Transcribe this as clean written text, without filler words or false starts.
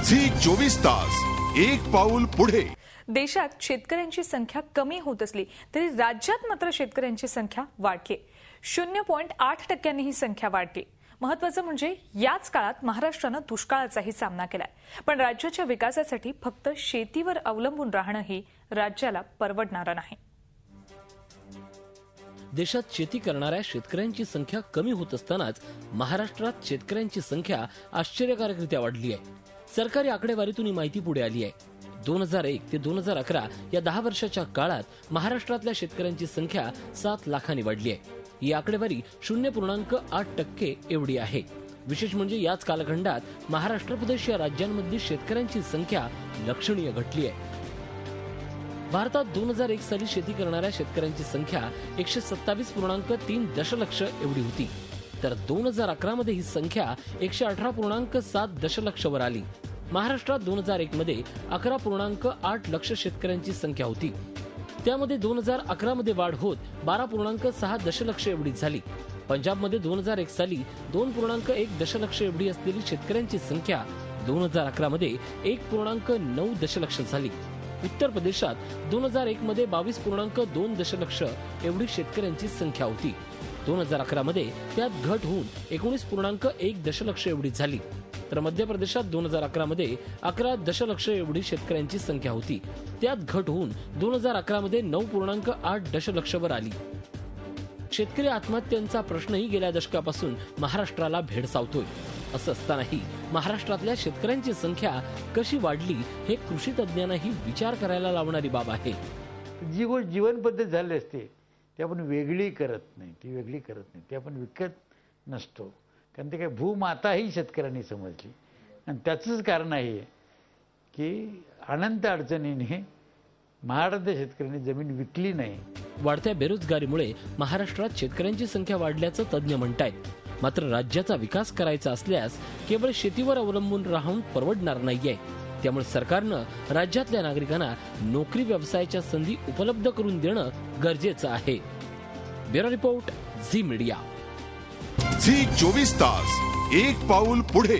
Zee 24 तास एक पाऊल पुढे। देशात शेतकऱ्यांची संख्या कमी होत असली तरी राज्यात मात्र शेतकऱ्यांची संख्या वाढली। 0.8% ही संख्या वाढली। महत्त्वाचं म्हणजे याच काळात महाराष्ट्राने दुष्काळाचाही सामना केलाय। पण राज्याच्या विकासासाठी फक्त शेतीवर अवलंबून राहणं ही राज्याला परवडणारं नाही। देशात शेती करणाऱ्या शेतकऱ्यांची संख्या कमी होत असतानाच महाराष्ट्रात शेतकऱ्यांची संख्या आश्चर्यकारकरित्या वाढली आहे। सरकारी आकडेवारीतून ही माहिती पुढे आली आहे। 2001 ते 2011 या 10 वर्षाच्या काळात महाराष्ट्रातल्या शेतकऱ्यांची संख्या 7 लाखांनी वाढली आहे। ही आकडेवारी 0.8% एवढी आहे। विशेष म्हणजे याच कालखंडात महाराष्ट्र प्रदेश या राज्यांमध्ये शेतकऱ्यांची संख्या लक्षणीय घटली आहे। भारतात 2001 साली शेती करणाऱ्या शेतकऱ्यांची संख्या 127.3 दशलक्ष एवढी होती, तर 2011 मध्ये ही संख्या 118.7 दशलक्षवर आली। महाराष्ट्रात 2001 मध्ये 11.8 लक्ष शेतकऱ्यांची संख्या होती, त्यामध्ये 2011 मध्ये वाढ होत 12.6 दशलक्ष एवढी झाली। पंजाबमध्ये 2001 साली 2.1 दशलक्ष एवढी असलेली शेतकऱ्यांची संख्या 2011 मध्ये 1.9 दशलक्ष झाली। उत्तर प्रदेशात 2001 मध्ये 22.2 दशलक्ष एवढी शेतकऱ्यांची संख्या होती, 2011 मध्ये त्यात घट होऊन 19.1 दशलक्ष एवढी झाली। तर मध्य प्रदेशात 2011 मध्ये 11 दशलक्ष एवढी शेतकऱ्यांची संख्या होती, त्यात घट होऊन 2011 मध्ये 9.8 दशलक्षवर आली। शेतकरी आत्महत्यांचा प्रश्नही गेल्या दशकापासून महाराष्ट्राला भेडसावतोय। असं असतानाही महाराष्ट्रातल्या शेतकऱ्यांची संख्या कशी वाढली हे कृषी तज्ञांनाही विचार करायला लावणारी बाब आहे। जी गोष्ट जीवन पद्धत झाली असते ती आपण वेगळी करत नाही, ती आपण विकत नसतो, कारण ते काय भूमाता ही शेतकऱ्यांनी समजली। आणि त्याचंच कारण आहे की अनंत अडचणीने महाराष्ट्राच्या शेतकऱ्यांनी जमीन विकली नाही। वाढत्या बेरोजगारीमुळे महाराष्ट्रात शेतकऱ्यांची संख्या वाढल्याचं तज्ञ म्हणतायत। मात्र राज्याचा विकास करायचा असल्यास केवळ शेतीवर अवलंबून राहून परवडणार नाहीये। त्यामुळे सरकारनं राज्यातल्या नागरिकांना नोकरी व्यवसायाच्या संधी उपलब्ध करून देणं गरजेचं आहे। Bureau report Zee media. Zee 24 तास एक पाऊल पुढे।